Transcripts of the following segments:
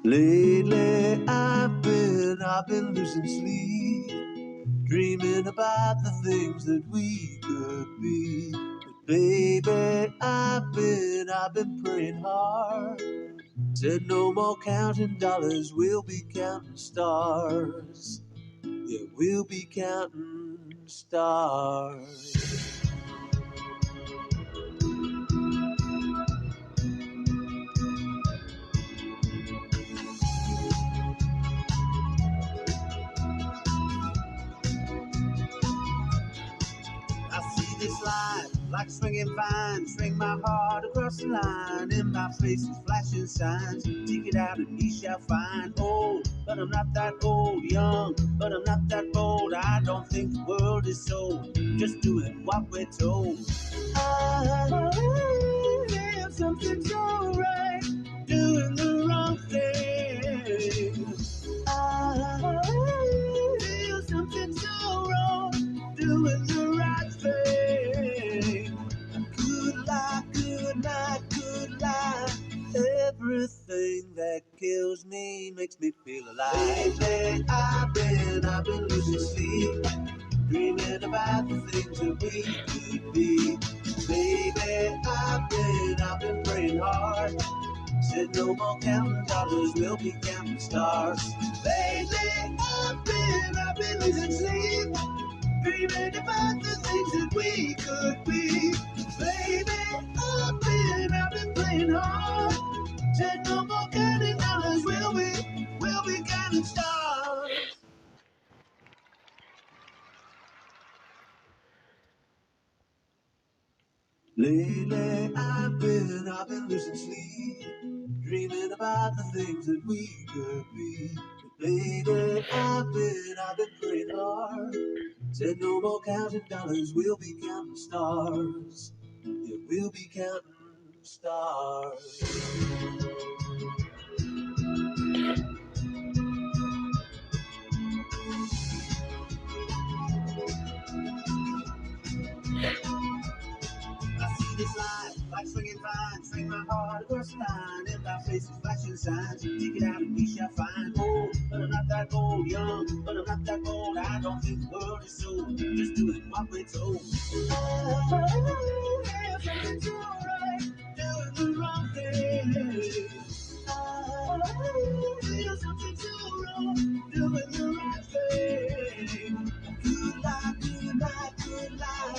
Lately I've been losing sleep, dreaming about the things that we could be. But baby, I've been praying hard. Said no more counting dollars, we'll be counting stars. Yeah, we'll be counting stars. I see this life like swinging vines, swing my heart across the line. In my face is flashing signs, take it out and ye shall find. Old, but I'm not that old. Young, but I'm not that bold. I don't think the world is sold, just doing what we're told. I feel something so right, doing the wrong thing. I feel something so wrong, doing the right thing. Good lie, good night, good lie. Everything that kills me makes me feel alive. Lately I've been losing sleep, dreaming about the things that we could be. Baby, I've been praying hard. Said no more counting dollars, we'll be counting stars. Lately I've been losing sleep, dreaming about the things that we could be. Baby, I've been playing hard. Said no more counting dollars, we'll be counting stars. Lately I've been losing sleep, dreaming about the things that we could be. But baby, I've been praying hard. Said no more counting dollars, we'll be counting stars. Yeah, we'll be counting stars. I see this life like swinging vines, swing my heart across the line. In my face is flashing signs, take it out and we shall find. Old, but I'm not that old. Young, but I'm not that old. I don't think the world is sold, just doing what we're told. I feel something so right, doing the wrong thing. I feel something so wrong, doing the right thing. Good lie, good lie, good lie.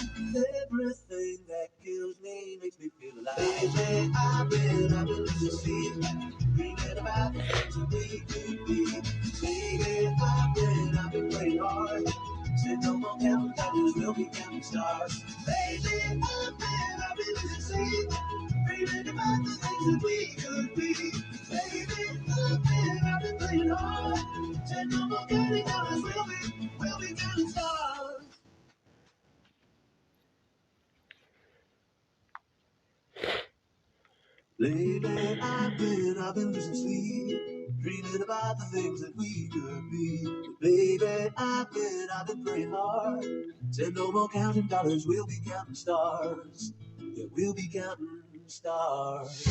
Everything that kills me makes me feel alive. Lately I've been losing sleep, dreaming about the things that we could be. Baby, I've been playing hard. Said no more counting dollars, we'll be counting stars. Lately I've been losing sleep, dreaming about the things that we could be. Baby, I've been playing hard. Said no more counting dollars, we'll be counting stars. Lately I've been losing sleep, dreaming about the things that we could be. But baby, I've been praying hard. Said no more counting dollars, we'll be counting stars. Yeah, we'll be counting stars.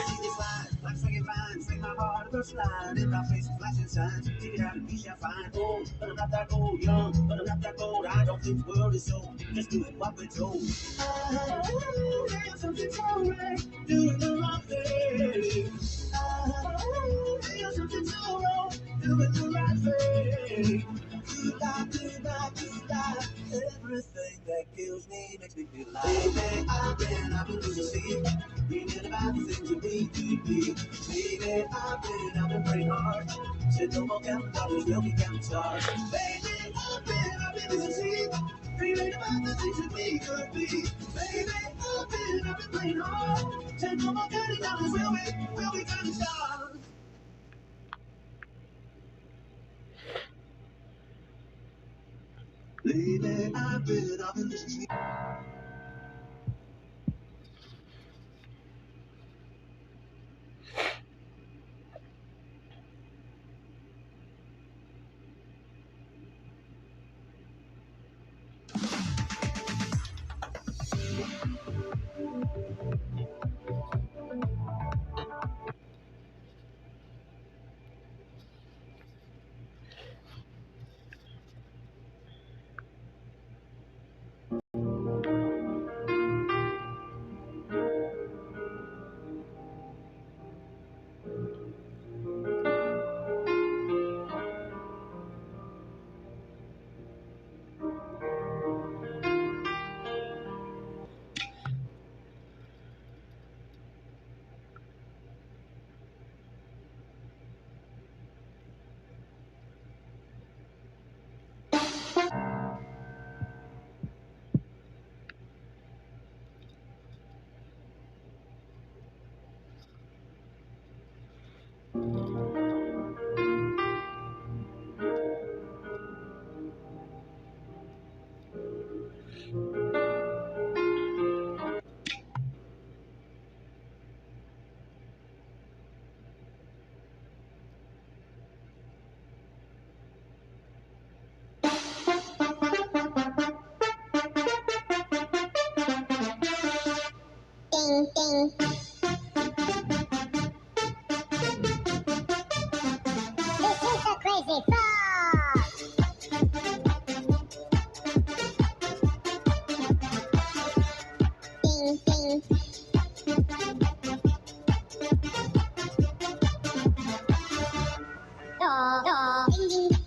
See this line, like swinging vines, swing my heart across the line. In my face, flashing signs, take it out and we shall find. Old, but I'm not that old. Young, but I'm not that bold. I don't think the world is sold, just doing what we're told. I feel something so right, doing the wrong thing. I feel something so wrong, doing the right thing. Good lie, good lie, good lie. Everything that kills me makes me feel alive. Lately I've been losing sleep, dreaming about the things that we could be. Baby, I've been praying hard. Said no more counting dollars, we'll be counting stars. Baby, I've been losing sleep, dreaming about the things that we could be. Baby, I've been playing hard. Said no more counting dollars, we'll be counting stars. Lately I've been losing sleep. Ding ding